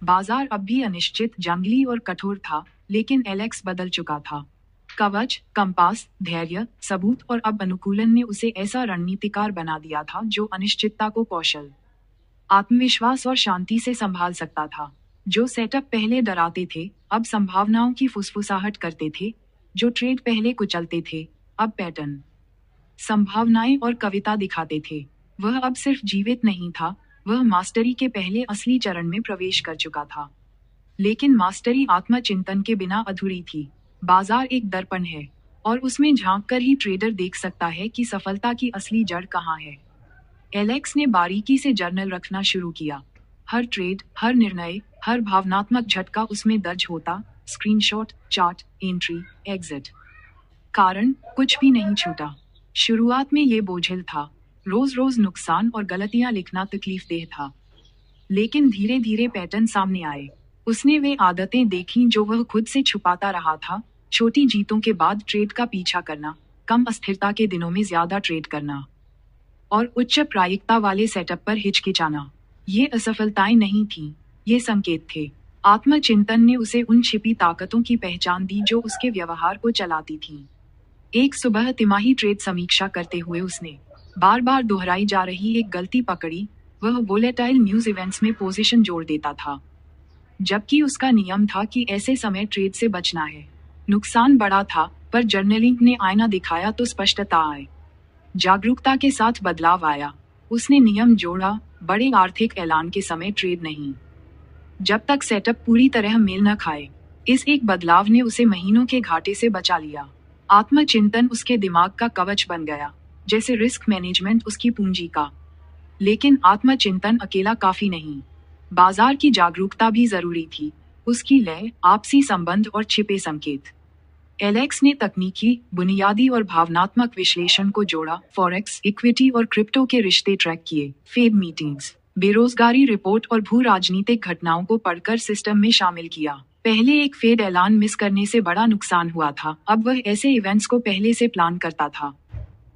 बाजार अब भी अनिश्चित, जंगली और कठोर था, लेकिन एलेक्स बदल चुका था। कवच, कंपास, धैर्य, सबूत और अब अनुकूलन ने उसे ऐसा रणनीतिकार बना दिया था जो अनिश्चितता को कौशल, आत्मविश्वास और शांति से संभाल सकता था। जो सेटअप पहले डराते थे, अब संभावनाओं की फुसफुसाहट करते थे। जो ट्रेड पहले कुचलते थे, अब पैटर्न, संभावनाएं और कविता दिखाते थे। वह अब सिर्फ जीवित नहीं था, वह मास्टरी के पहले असली चरण में प्रवेश कर चुका था। लेकिन मास्टरी आत्मचिंतन के बिना अधूरी थी। बाजार एक दर्पण है और उसमें झांककर ही ट्रेडर देख सकता है कि सफलता की असली जड़ कहाँ है। एलेक्स ने बारीकी से जर्नल रखना शुरू किया। हर ट्रेड, हर निर्णय, हर भावनात्मक झटका उसमें दर्ज होता। Screenshot, chart, entry, exit. कारण, कुछ भी नहीं छूटा। शुरुआत में ये बोझिल था। रोज रोज नुकसान और गलतियां लिखना तकलीफदेह था। लेकिन धीरे धीरे पैटर्न सामने आए। उसने वे आदतें देखीं जो वह खुद से छुपाता रहा था। छोटी जीतों के बाद ट्रेड का पीछा करना, कम अस्थिरता के दिनों में ज्यादा ट्रेड करना और उच्च प्रायिकता वाले सेटअप पर हिचकिचाना। ये असफलताएं नहीं थीं, ये संकेत थे। आत्मचिंतन ने उसे उन छिपी ताकतों की पहचान दी जो उसके व्यवहार को चलाती थीं। एक सुबह तिमाही ट्रेड समीक्षा करते हुए उसने बार बार दोहराई जा रही एक गलती पकड़ी। वह वोलेटाइल न्यूज इवेंट्स में पोजीशन जोड़ देता था, जबकि उसका नियम था कि ऐसे समय ट्रेड से बचना है। नुकसान बड़ा था, पर जर्नलिंग ने आईना दिखाया तो स्पष्टता आई। जागरूकता के साथ बदलाव आया। उसने नियम जोड़ा, बड़े आर्थिक ऐलान के समय ट्रेड नहीं, जब तक सेटअप पूरी तरह मेल न खाए। इस एक बदलाव ने उसे महीनों के घाटे से बचा लिया। आत्मचिंतन उसके दिमाग का कवच बन गया, जैसे रिस्क मैनेजमेंट उसकी पूंजी का। लेकिन आत्मचिंतन अकेला काफी नहीं, बाजार की जागरूकता भी जरूरी थी। उसकी लय, आपसी संबंध और छिपे संकेत। एलेक्स ने तकनीकी, बुनियादी और भावनात्मक विश्लेषण को जोड़ा। फॉरेक्स, इक्विटी और क्रिप्टो के रिश्ते ट्रैक किए। फेड मीटिंग्स, बेरोजगारी रिपोर्ट और भू राजनीतिक घटनाओं को पढ़कर सिस्टम में शामिल किया। पहले एक फेड ऐलान मिस करने से बड़ा नुकसान हुआ था, अब वह ऐसे इवेंट्स को पहले से प्लान करता था।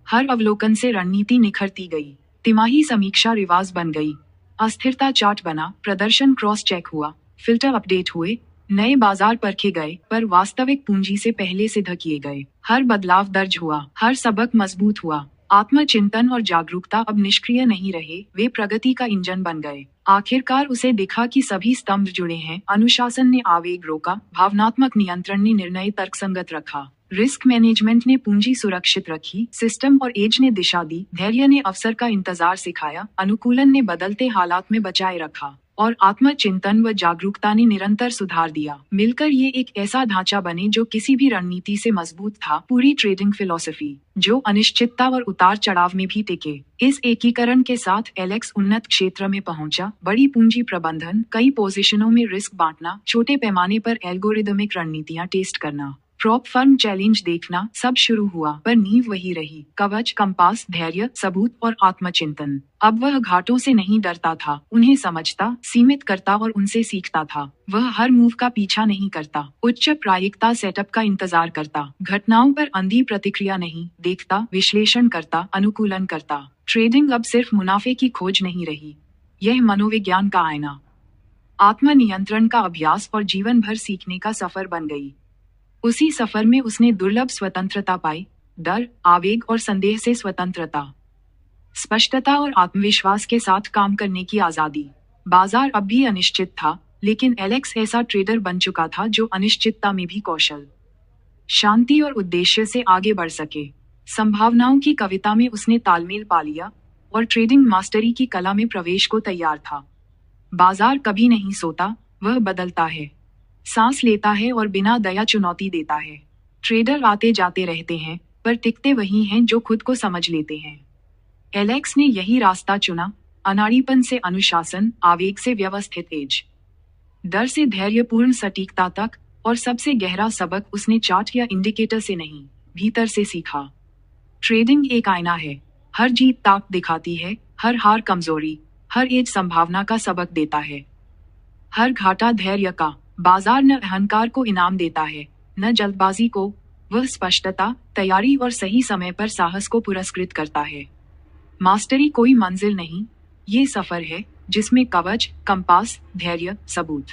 हर अवलोकन से रणनीति निखरती गई। तिमाही समीक्षा रिवाज बन गई। अस्थिरता चार्ट बना, प्रदर्शन क्रॉस चेक हुआ, फिल्टर अपडेट हुए, नए बाजार परखे गए, पर वास्तविक पूंजी से पहले सिद्ध किए गए। हर बदलाव दर्ज हुआ, हर सबक मजबूत हुआ। आत्मचिंतन और जागरूकता अब निष्क्रिय नहीं रहे, वे प्रगति का इंजन बन गए। आखिरकार उसे दिखा कि सभी स्तंभ जुड़े हैं। अनुशासन ने आवेग रोका, भावनात्मक नियंत्रण ने निर्णय तर्कसंगत रखा, रिस्क मैनेजमेंट ने पूंजी सुरक्षित रखी, सिस्टम और एज ने दिशा दी, धैर्य ने अवसर का इंतजार सिखाया, अनुकूलन ने बदलते हालात में बचाए रखा और आत्मचिंतन व जागरूकता ने निरंतर सुधार दिया। मिलकर ये एक ऐसा ढांचा बने जो किसी भी रणनीति से मजबूत था। पूरी ट्रेडिंग फिलॉसफी जो अनिश्चितता और उतार चढ़ाव में भी टिके। इस एकीकरण के साथ एलेक्स उन्नत क्षेत्र में पहुंचा। बड़ी पूंजी प्रबंधन, कई पोजीशनों में रिस्क बांटना, छोटे पैमाने पर एल्गोरिदमिक रणनीतियां टेस्ट करना, प्रॉप फर्म चैलेंज देखना, सब शुरू हुआ, पर नींव वही रही। कवच, कंपास, धैर्य, सबूत और आत्मचिंतन। अब वह घाटों से नहीं डरता था, उन्हें समझता, सीमित करता और उनसे सीखता था। वह हर मूव का पीछा नहीं करता, उच्च प्रायिकता सेटअप का इंतजार करता, घटनाओं पर अंधी प्रतिक्रिया नहीं, देखता, विश्लेषण करता, अनुकूलन करता। ट्रेडिंग अब सिर्फ मुनाफे की खोज नहीं रही, यह मनोविज्ञान का आईना, आत्मनियंत्रण का अभ्यास और जीवन भर सीखने का सफर बन गई। उसी सफर में उसने दुर्लभ स्वतंत्रता पाई, डर, आवेग और संदेह से स्वतंत्रता, स्पष्टता और आत्मविश्वास के साथ काम करने की आजादी। बाजार अब भी अनिश्चित था, लेकिन एलेक्स ऐसा ट्रेडर बन चुका था जो अनिश्चितता में भी कौशल, शांति और उद्देश्य से आगे बढ़ सके। संभावनाओं की कविता में उसने तालमेल पा लिया और ट्रेडिंग मास्टरी की कला में प्रवेश को तैयार था। बाजार कभी नहीं सोता, वह बदलता है, सांस लेता है और बिना दया चुनौती देता है। ट्रेडर आते जाते रहते हैं, पर टिकते वही हैं जो खुद को समझ लेते हैं। एलेक्स ने यही रास्ता चुना, अनाड़ीपन से अनुशासन, आवेग से व्यवस्थित एज, डर से धैर्यपूर्ण सटीकता तक, और सबसे गहरा सबक उसने चार्ट या इंडिकेटर से नहीं, भीतर से सीखा। ट्रेडिंग एक आईना है, हर जीत ताक दिखाती है, हर हार कमजोरी, हर एज संभावना का सबक देता है, हर घाटा धैर्य का। बाजार न अहंकार को इनाम देता है, न जल्दबाजी को, वह स्पष्टता, तैयारी और सही समय पर साहस को पुरस्कृत करता है। मास्टरी कोई मंजिल नहीं, ये सफर है, जिसमें कवच, कंपास, धैर्य, सबूत,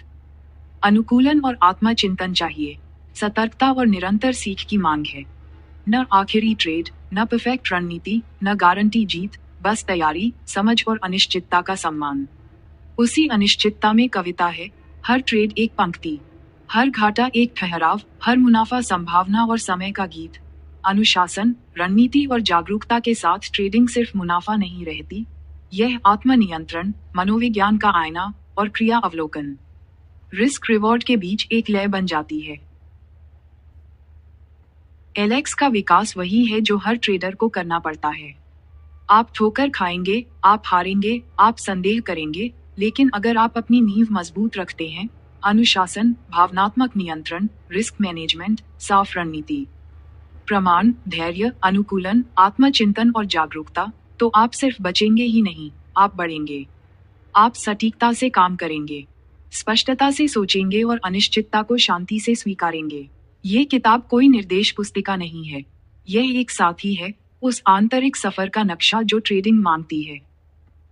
अनुकूलन और आत्मचिंतन चाहिए। सतर्कता और निरंतर सीख की मांग है। न आखिरी ट्रेड, न परफेक्ट रणनीति, न गारंटी जीत, बस तैयारी, समझ और अनिश्चितता का सम्मान। उसी अनिश्चितता में कविता है। हर ट्रेड एक पंक्ति, हर घाटा एक ठहराव, हर मुनाफा संभावना और समय का गीत। अनुशासन, रणनीति और जागरूकता के साथ ट्रेडिंग सिर्फ मुनाफा नहीं रहती, यह आत्मनियंत्रण, मनोविज्ञान का आईना और क्रिया अवलोकन, रिस्क रिवॉर्ड के बीच एक लय बन जाती है। एलेक्स का विकास वही है जो हर ट्रेडर को करना पड़ता है। आप ठोकर खाएंगे, आप हारेंगे, आप संदेह करेंगे, लेकिन अगर आप अपनी नींव मजबूत रखते हैं, अनुशासन, भावनात्मक नियंत्रण, रिस्क मैनेजमेंट, साफ रणनीति, प्रमाण, धैर्य, अनुकूलन, आत्मचिंतन और जागरूकता, तो आप सिर्फ बचेंगे ही नहीं, आप बढ़ेंगे। आप सटीकता से काम करेंगे, स्पष्टता से सोचेंगे और अनिश्चितता को शांति से स्वीकारेंगे। ये किताब कोई निर्देश पुस्तिका नहीं है, यह एक साथी है, उस आंतरिक सफर का नक्शा जो ट्रेडिंग मांगती है।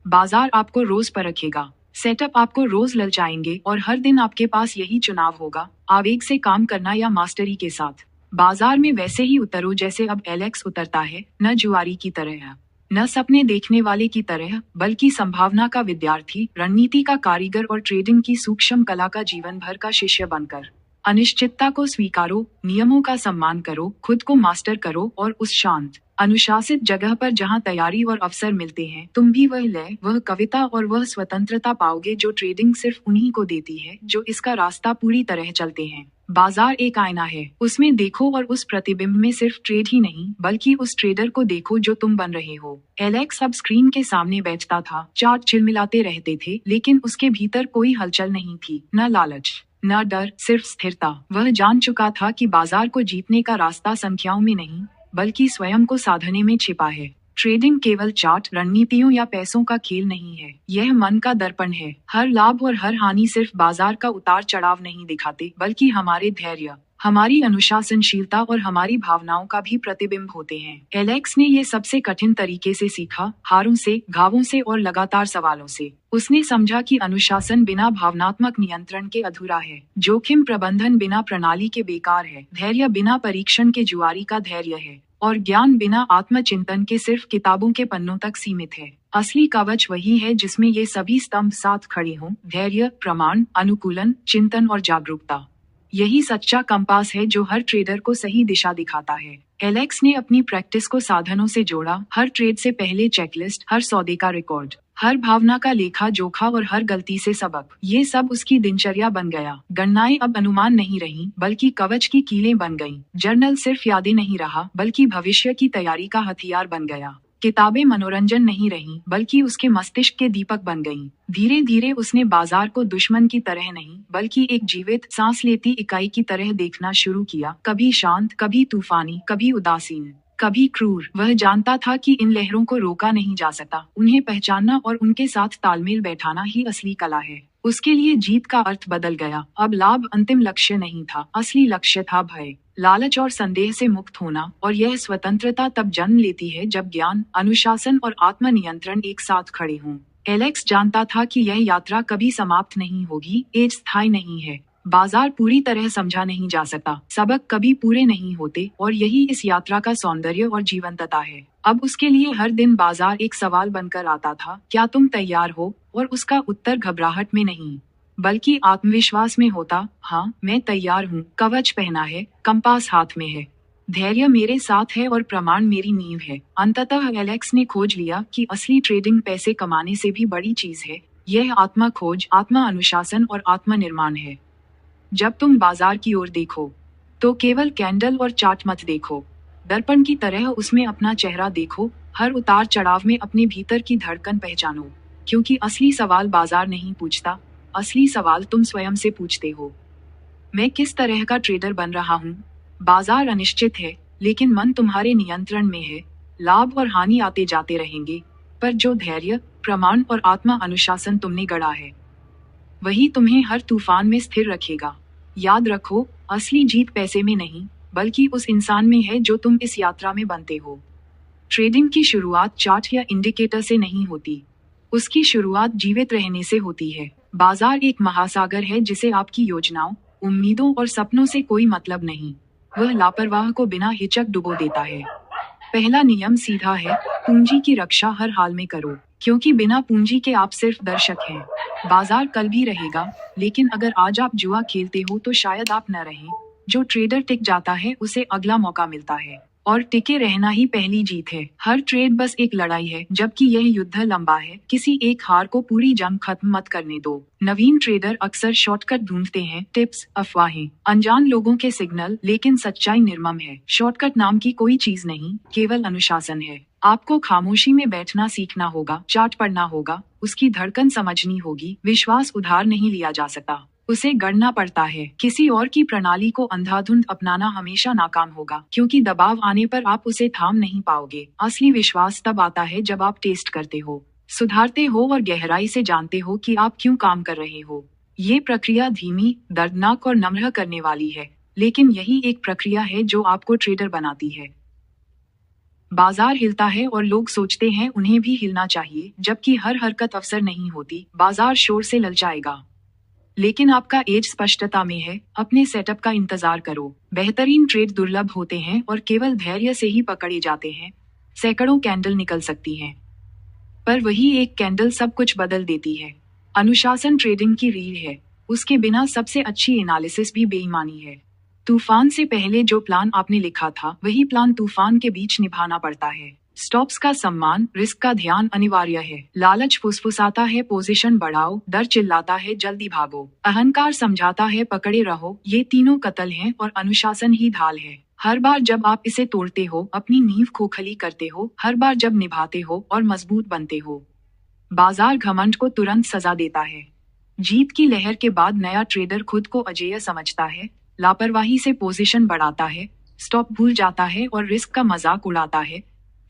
बाजार आपको रोज परखेगा, सेटअप आपको रोज ललचाएंगे और हर दिन आपके पास यही चुनाव होगा, आवेग से काम करना या मास्टरी के साथ। बाजार में वैसे ही उतरो जैसे अब एलेक्स उतरता है, न जुआरी की तरह, न सपने देखने वाले की तरह, बल्कि संभावना का विद्यार्थी, रणनीति का कारीगर और ट्रेडिंग की सूक्ष्म कला का जीवन भर का शिष्य बनकर। अनिश्चितता को स्वीकारो, नियमों का सम्मान करो, खुद को मास्टर करो और उस शांत, अनुशासित जगह पर जहां तैयारी और अवसर मिलते हैं, तुम भी वह लय, वह कविता और वह स्वतंत्रता पाओगे जो ट्रेडिंग सिर्फ उन्हीं को देती है जो इसका रास्ता पूरी तरह चलते हैं। बाजार एक आईना है, उसमें देखो और उस प्रतिबिंब में सिर्फ ट्रेड ही नहीं बल्कि उस ट्रेडर को देखो जो तुम बन रहे हो। एलेक्स अब स्क्रीन के सामने बैठता था, चार्ट चिलमिलाते रहते थे, लेकिन उसके भीतर कोई हलचल नहीं थी, न लालच, न डर, सिर्फ स्थिरता। वह जान चुका था कि बाजार को जीतने का रास्ता संख्याओं में नहीं बल्कि स्वयं को साधने में छिपा है। ट्रेडिंग केवल चार्ट, रणनीतियों या पैसों का खेल नहीं है, यह मन का दर्पण है। हर लाभ और हर हानि सिर्फ बाजार का उतार चढ़ाव नहीं दिखाते, बल्कि हमारे धैर्य, हमारी अनुशासनशीलता और हमारी भावनाओं का भी प्रतिबिंब होते हैं। एलेक्स ने ये सबसे कठिन तरीके से सीखा, हारों से, घावों से और लगातार सवालों से। उसने समझा कि अनुशासन बिना भावनात्मक नियंत्रण के अधूरा है, जोखिम प्रबंधन बिना प्रणाली के बेकार है, धैर्य बिना परीक्षण के जुआरी का धैर्य है, और ज्ञान बिना आत्मचिंतन के सिर्फ किताबों के पन्नों तक सीमित है। असली कवच वही है जिसमें ये सभी स्तंभ साथ खड़े हों, धैर्य, प्रमाण, अनुकूलन, चिंतन और जागरूकता। यही सच्चा कंपास है जो हर ट्रेडर को सही दिशा दिखाता है। एलेक्स ने अपनी प्रैक्टिस को साधनों से जोड़ा, हर ट्रेड से पहले चेकलिस्ट, हर सौदे का रिकॉर्ड, हर भावना का लेखा जोखा और हर गलती से सबक। ये सब उसकी दिनचर्या बन गया। गणनाएं अब अनुमान नहीं रही बल्कि कवच की कीलें बन गईं। जर्नल सिर्फ यादें नहीं रहा बल्कि भविष्य की तैयारी का हथियार बन गया। किताबें मनोरंजन नहीं रहीं बल्कि उसके मस्तिष्क के दीपक बन गईं। धीरे धीरे उसने बाजार को दुश्मन की तरह नहीं बल्कि एक जीवित, सांस लेती इकाई की तरह देखना शुरू किया, कभी शांत, कभी तूफानी, कभी उदासीन, कभी क्रूर। वह जानता था कि इन लहरों को रोका नहीं जा सकता, उन्हें पहचानना और उनके साथ तालमेल बैठाना ही असली कला है। उसके लिए जीत का अर्थ बदल गया। अब लाभ अंतिम लक्ष्य नहीं था, असली लक्ष्य था भय, लालच और संदेह से मुक्त होना। और यह स्वतंत्रता तब जन्म लेती है जब ज्ञान, अनुशासन और आत्मनियंत्रण एक साथ खड़े हों। एलेक्स जानता था कि यह यात्रा कभी समाप्त नहीं होगी, ये स्थायी नहीं है। बाजार पूरी तरह समझा नहीं जा सकता, सबक कभी पूरे नहीं होते, और यही इस यात्रा का सौंदर्य और जीवंतता है। अब उसके लिए हर दिन बाजार एक सवाल बनकर आता था, क्या तुम तैयार हो? और उसका उत्तर घबराहट में नहीं बल्कि आत्मविश्वास में होता, हाँ मैं तैयार हूँ। कवच पहना है, कंपास हाथ में है, धैर्य मेरे साथ है और प्रमाण मेरी नींव है। अंततः एलेक्स ने खोज लिया कि असली ट्रेडिंग पैसे कमाने से भी बड़ी चीज है। यह आत्मा खोज, आत्मा अनुशासन और आत्मनिर्माण है। जब तुम बाजार की ओर देखो तो केवल कैंडल और चार्ट मत देखो, दर्पण की तरह उसमें अपना चेहरा देखो। हर उतार चढ़ाव में अपने भीतर की धड़कन पहचानो, क्योंकि असली सवाल बाजार नहीं पूछता, असली सवाल तुम स्वयं से पूछते हो। मैं किस तरह का ट्रेडर बन रहा हूँ? बाजार अनिश्चित है लेकिन मन तुम्हारे नियंत्रण में है। लाभ और हानि आते जाते रहेंगे, पर जो धैर्य, प्रमाण और आत्मा अनुशासन तुमने गढ़ा है वही तुम्हें हर तूफान में स्थिर रखेगा। याद रखो, असली जीत पैसे में नहीं बल्कि उस इंसान में है जो तुम इस यात्रा में बनते हो। ट्रेडिंग की शुरुआत चार्ट या इंडिकेटर से नहीं होती, उसकी शुरुआत जीवित रहने से होती है। बाजार एक महासागर है जिसे आपकी योजनाओं, उम्मीदों और सपनों से कोई मतलब नहीं। वह लापरवाह को बिना हिचक डुबो देता है। पहला नियम सीधा है, पूंजी की रक्षा हर हाल में करो, क्योंकि बिना पूंजी के आप सिर्फ दर्शक हैं। बाजार कल भी रहेगा, लेकिन अगर आज आप जुआ खेलते हो तो शायद आप न रहें। जो ट्रेडर टिक जाता है उसे अगला मौका मिलता है, और टिके रहना ही पहली जीत है। हर ट्रेड बस एक लड़ाई है, जबकि यह युद्ध लंबा है। किसी एक हार को पूरी जंग खत्म मत करने दो। नवीन ट्रेडर अक्सर शॉर्टकट ढूंढते हैं, टिप्स, अफवाहें, अनजान लोगों के सिग्नल, लेकिन सच्चाई निर्मम है। शॉर्टकट नाम की कोई चीज नहीं, केवल अनुशासन है। आपको खामोशी में बैठना सीखना होगा, चार्ट पढ़ना होगा, उसकी धड़कन समझनी होगी। विश्वास उधार नहीं लिया जा सकता, उसे गढ़ना पड़ता है। किसी और की प्रणाली को अंधाधुंध अपनाना हमेशा नाकाम होगा, क्योंकि दबाव आने पर आप उसे थाम नहीं पाओगे। असली विश्वास तब आता है जब आप टेस्ट करते हो, सुधारते हो और गहराई से जानते हो कि आप क्यों काम कर रहे हो। ये प्रक्रिया धीमी, दर्दनाक और नम्र करने वाली है, लेकिन यही एक प्रक्रिया है जो आपको ट्रेडर बनाती है। बाजार हिलता है और लोग सोचते हैं उन्हें भी हिलना चाहिए, जबकि हर हरकत अवसर नहीं होती। बाजार शोर से ललचाएगा, लेकिन आपका एज स्पष्टता में है। अपने सेटअप का इंतजार करो। बेहतरीन ट्रेड दुर्लभ होते हैं और केवल धैर्य से ही पकड़े जाते हैं। सैकड़ों कैंडल निकल सकती हैं, पर वही एक कैंडल सब कुछ बदल देती है। अनुशासन ट्रेडिंग की रीढ़ है, उसके बिना सबसे अच्छी एनालिसिस भी बेईमानी है। तूफान से पहले जो प्लान आपने लिखा था, वही प्लान तूफान के बीच निभाना पड़ता है। स्टॉप्स का सम्मान, रिस्क का ध्यान अनिवार्य है। लालच फुसफुसाता है पोजीशन बढ़ाओ, डर चिल्लाता है जल्दी भागो, अहंकार समझाता है पकड़े रहो। ये तीनों कत्ल हैं और अनुशासन ही ढाल है। हर बार जब आप इसे तोड़ते हो, अपनी नींव खोखली करते हो। हर बार जब निभाते हो और मजबूत बनते हो, बाजार घमंड को तुरंत सजा देता है। जीत की लहर के बाद नया ट्रेडर खुद को अजेय समझता है, लापरवाही से पोजीशन बढ़ाता है, स्टॉप भूल जाता है और रिस्क का मजाक उड़ाता है।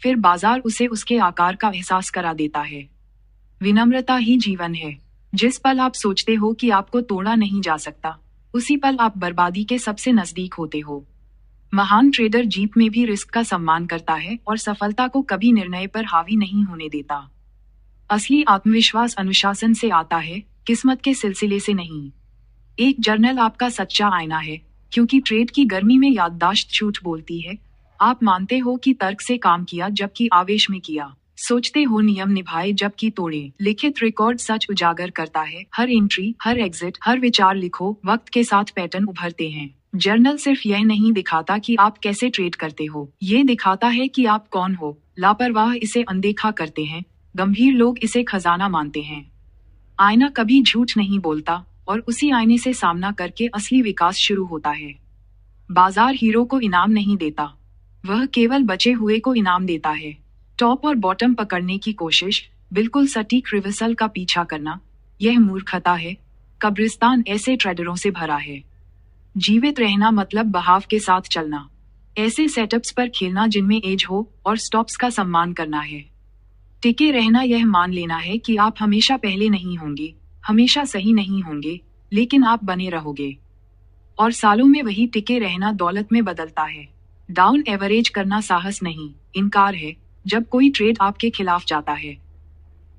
फिर बाजार उसे उसके आकार का एहसास करा देता है। विनम्रता ही जीवन है। जिस पल आप सोचते हो कि आपको तोड़ा नहीं जा सकता, उसी पल आप बर्बादी के सबसे नजदीक होते हो। महान ट्रेडर जीत में भी रिस्क का सम्मान करता है और सफलता को कभी निर्णय पर हावी नहीं होने देता। असली आत्मविश्वास अनुशासन से आता है, किस्मत के सिलसिले से नहीं। एक जर्नल आपका सच्चा आईना है, क्योंकि ट्रेड की गर्मी में याददाश्त झूठ बोलती है। आप मानते हो कि तर्क से काम किया जबकि आवेश में किया, सोचते हो नियम निभाए जबकि तोड़े। लिखित रिकॉर्ड सच उजागर करता है। हर एंट्री, हर एग्जिट, हर विचार लिखो, वक्त के साथ पैटर्न उभरते हैं। जर्नल सिर्फ यह नहीं दिखाता कि आप कैसे ट्रेड करते हो, ये दिखाता है कि आप कौन हो। लापरवाह इसे अनदेखा करते हैं, गंभीर लोग इसे खजाना मानते हैं। आईना कभी झूठ नहीं बोलता, और उसी आईने से सामना करके असली विकास शुरू होता है। बाजार हीरो को इनाम नहीं देता, वह केवल बचे हुए को इनाम देता है। टॉप और बॉटम पकड़ने की कोशिश, बिल्कुल सटीक रिवर्सल का पीछा करना, यह मूर्खता है। कब्रिस्तान ऐसे ट्रेडरों से भरा है। जीवित रहना मतलब बहाव के साथ चलना, ऐसे सेटअप्स पर खेलना जिनमें एज हो, और स्टॉप्स का सम्मान करना है। टिके रहना यह मान लेना है कि आप हमेशा पहले नहीं होंगे, हमेशा सही नहीं होंगे, लेकिन आप बने रहोगे। और सालों में वही टिके रहना दौलत में बदलता है। डाउन एवरेज करना साहस नहीं, इनकार है। जब कोई ट्रेड आपके खिलाफ जाता है,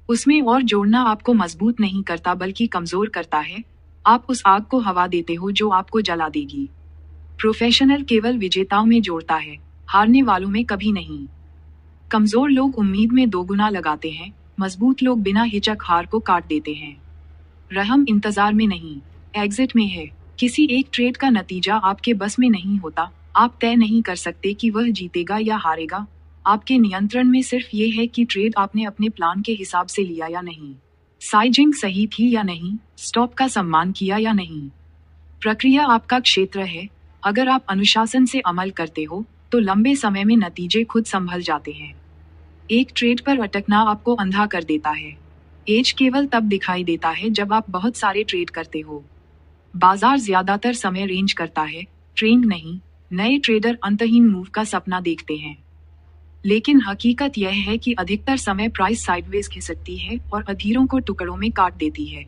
उसमें और जोड़ना आपको मजबूत नहीं करता बल्कि कमजोर करता है। आप उस आग को हवा देते हो जो आपको जला देगी। प्रोफेशनल केवल विजेताओं में जोड़ता है, हारने वालों में कभी नहीं। कमजोर लोग उम्मीद में दोगुना लगाते हैं, मजबूत लोग बिना हिचक हार को काट देते हैं। रहम इंतजार में नहीं, एग्जिट में है। किसी एक ट्रेड का नतीजा आपके बस में नहीं होता। आप तय नहीं कर सकते कि वह जीतेगा या हारेगा। आपके नियंत्रण में सिर्फ ये है कि ट्रेड आपने अपने प्लान के हिसाब से लिया या नहीं, साइजिंग सही थी या नहीं, स्टॉप का सम्मान किया या नहीं। प्रक्रिया आपका क्षेत्र है। अगर आप अनुशासन से अमल करते हो, तो लंबे समय में नतीजे खुद संभल जाते हैं। एक ट्रेड पर अटकना आपको अंधा कर देता है। एज केवल तब दिखाई देता है जब आप बहुत सारे ट्रेड करते हो। बाजार ज्यादातर समय रेंज करता है, ट्रेंड नहीं। नए ट्रेडर अंतहीन मूव का सपना देखते हैं, लेकिन हकीकत यह है कि अधिकतर समय प्राइस साइडवेज खिसकती है और अधीरों को टुकड़ों में काट देती है।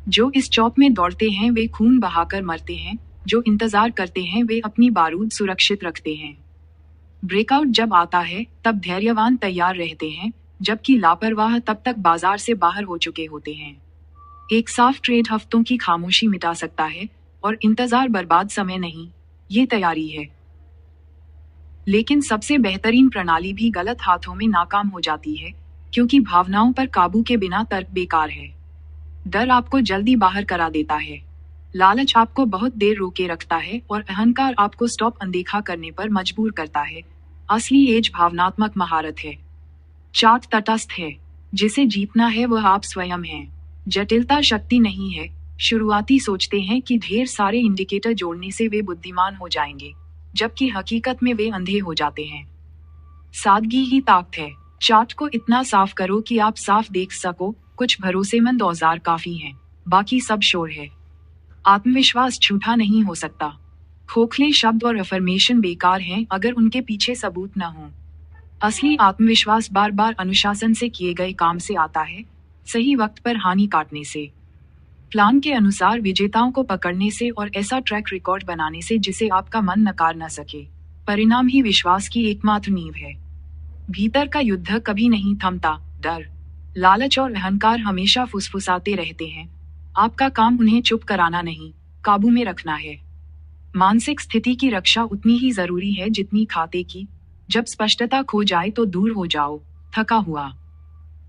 जो इस चौक में दौड़ते हैं वे खून बहाकर मरते हैं, जो इंतजार करते हैं वे अपनी बारूद सुरक्षित रखते हैं। ब्रेकआउट जब आता है, तब धैर्यवान तैयार रहते हैं, जबकि लापरवाह तब तक बाजार से बाहर हो चुके होते हैं। एक साफ ट्रेड हफ्तों की खामोशी मिटा सकता है और इंतजार बर्बाद समय नहीं, ये तैयारी है। लेकिन सबसे बेहतरीन प्रणाली भी गलत हाथों में नाकाम हो जाती है, क्योंकि भावनाओं पर काबू के बिना तर्क बेकार है। डर आपको जल्दी बाहर करा देता है, लालच आपको बहुत देर रोके रखता है और अहंकार आपको स्टॉप अनदेखा करने पर मजबूर करता है। असली एज भावनात्मक महारत है। चार्ट तटस्थ है, जिसे जीतना है वह आप स्वयं हैं। जटिलता शक्ति नहीं है। शुरुआती सोचते हैं कि ढेर सारे इंडिकेटर जोड़ने से वे बुद्धिमान हो जाएंगे, जबकि हकीकत में वे अंधे हो जाते हैं। सादगी ही ताकत है। चार्ट को इतना साफ करो कि आप साफ देख सको। कुछ भरोसेमंद औजार काफी हैं, बाकी सब शोर है। आत्मविश्वास झूठा नहीं हो सकता। खोखले शब्द और अफर्मेशन बेकार हैं अगर उनके पीछे सबूत न हो। असली आत्मविश्वास बार बार अनुशासन से किए गए काम से आता है, सही वक्त पर हानि काटने से, प्लान के अनुसार विजेताओं को पकड़ने से और ऐसा ट्रैक रिकॉर्ड बनाने से जिसे आपका मन नकार न सके। परिणाम ही विश्वास की एकमात्र नींव है। भीतर का युद्ध कभी नहीं थमता। डर, लालच और अहंकार हमेशा फुसफुसाते रहते हैं। आपका काम उन्हें चुप कराना नहीं, काबू में रखना है। मानसिक स्थिति की रक्षा उतनी ही जरूरी है जितनी खाते की। जब स्पष्टता खो जाए तो दूर हो जाओ। थका हुआ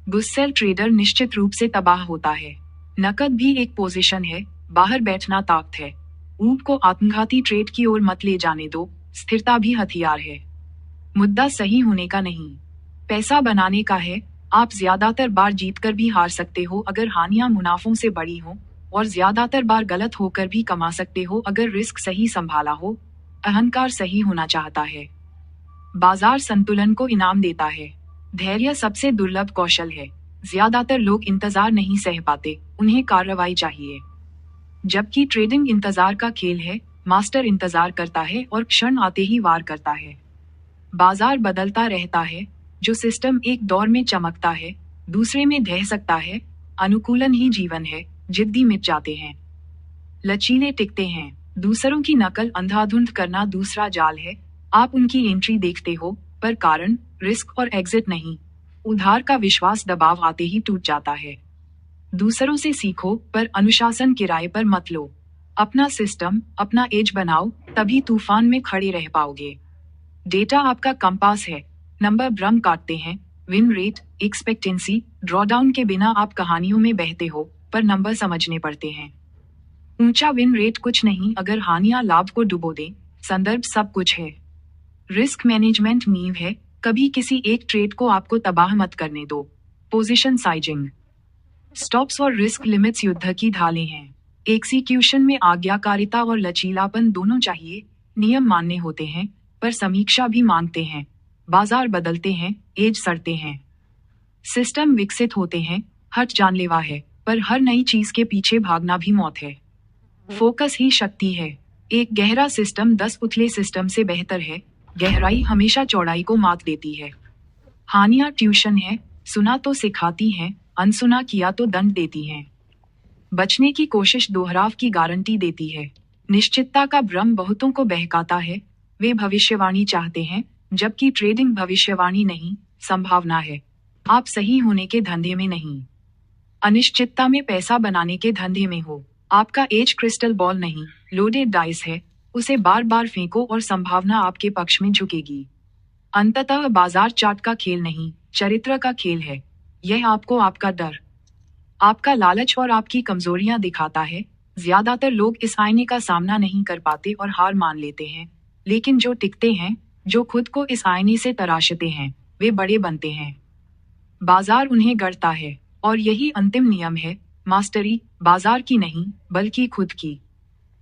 गुस्सेल ट्रेडर निश्चित रूप से तबाह होता है। नकद भी एक पोजीशन है, बाहर बैठना ताकत है। ऊंट को आत्मघाती ट्रेड की ओर मत ले जाने दो, स्थिरता भी हथियार है। मुद्दा सही होने का नहीं, पैसा बनाने का है। आप ज्यादातर बार जीतकर भी हार सकते हो अगर हानियां मुनाफों से बड़ी हो, और ज्यादातर बार गलत होकर भी कमा सकते हो अगर रिस्क सही संभाला हो। अहंकार सही होना चाहता है। बाजार संतुलन को इनाम देता है। धैर्य सबसे दुर्लभ कौशल है। ज्यादातर लोग इंतजार नहीं सह पाते, उन्हें कार्रवाई चाहिए। जबकि ट्रेडिंग इंतजार का खेल है, मास्टर इंतजार करता है और क्षण आते ही वार करता है। बाजार बदलता रहता है। जो सिस्टम एक दौर में चमकता है, दूसरे में ढह सकता है। अनुकूलन ही जीवन है। जिद्दी मिट जाते हैं, लचीले टिकते हैं। दूसरों की नकल अंधाधुंध करना दूसरा जाल है। आप उनकी एंट्री देखते हो, पर कारण, रिस्क और एग्जिट नहीं। उधार का विश्वास दबाव आते ही टूट जाता है। दूसरों से सीखो, पर अनुशासन किराए पर मत लो। अपना सिस्टम, अपना एज बनाओ, तभी तूफान में खड़े रह पाओगे। डेटा आपका कंपास है। नंबर भ्रम काटते हैं। विन रेट, एक्सपेक्टेंसी, ड्रॉडाउन के बिना आप कहानियों में बहते हो, पर नंबर समझने पड़ते हैं। ऊंचा विन रेट कुछ नहीं अगर हानियां लाभ को डुबो दें। संदर्भ सब कुछ है। रिस्क मैनेजमेंट नींव है। कभी किसी एक ट्रेड को आपको तबाह मत करने दो। पोजीशन साइजिंग, स्टॉप्स और रिस्क लिमिट्स युद्ध की ढालें हैं। एग्जीक्यूशन में आज्ञाकारिता और लचीलापन दोनों चाहिए। नियम मानने होते हैं, पर समीक्षा भी मांगते हैं। बाजार बदलते हैं, एज सड़ते हैं। सिस्टम विकसित होते हैं। हट जानलेवा है, पर हर नई चीज के पीछे भागना भी मौत है। फोकस ही शक्ति है। एक गहरा सिस्टम 10 उथले सिस्टम से बेहतर है। गहराई हमेशा चौड़ाई को मात देती है। हानियां ट्यूशन है। सुना तो सिखाती हैं, अनसुना किया तो दंड देती हैं। बचने की कोशिश दोहराव की गारंटी देती है। निश्चितता का भ्रम बहुतों को बहकाता है। वे भविष्यवाणी चाहते हैं, जबकि ट्रेडिंग भविष्यवाणी नहीं, संभावना है। आप सही होने के धंधे में नहीं, अनिश्चितता में पैसा बनाने के धंधे में हो। आपका एज क्रिस्टल बॉल नहीं, लोडेड डाइस है। उसे बार बार फेंको और संभावना आपके पक्ष में झुकेगी। अंततः बाजार चार्ट का खेल नहीं, चरित्र का खेल है। यह आपको आपका डर, आपका लालच और आपकी कमजोरियां दिखाता है। ज्यादातर लोग इस आईने का सामना नहीं कर पाते और हार मान लेते हैं, लेकिन जो टिकते हैं, जो खुद को इस आईने से तराशते हैं, वे बड़े बनते हैं। बाजार उन्हें गढ़ता है, और यही अंतिम नियम है। मास्टरी बाजार की नहीं, बल्कि खुद की।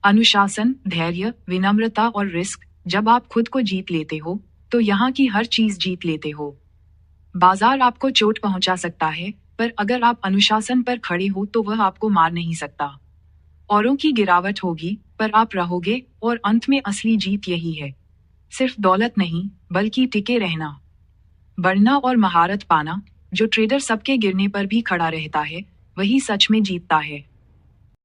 अनुशासन, धैर्य, विनम्रता और रिस्क। जब आप खुद को जीत लेते हो, तो यहाँ की हर चीज जीत लेते हो। बाजार आपको चोट पहुंचा सकता है, पर अगर आप अनुशासन पर खड़े हो तो वह आपको मार नहीं सकता। औरों की गिरावट होगी, पर आप रहोगे, और अंत में असली जीत यही है। सिर्फ दौलत नहीं, बल्कि टिके रहना, बढ़ना और महारत पाना। जो ट्रेडर सबके गिरने पर भी खड़ा रहता है, वही सच में जीतता है।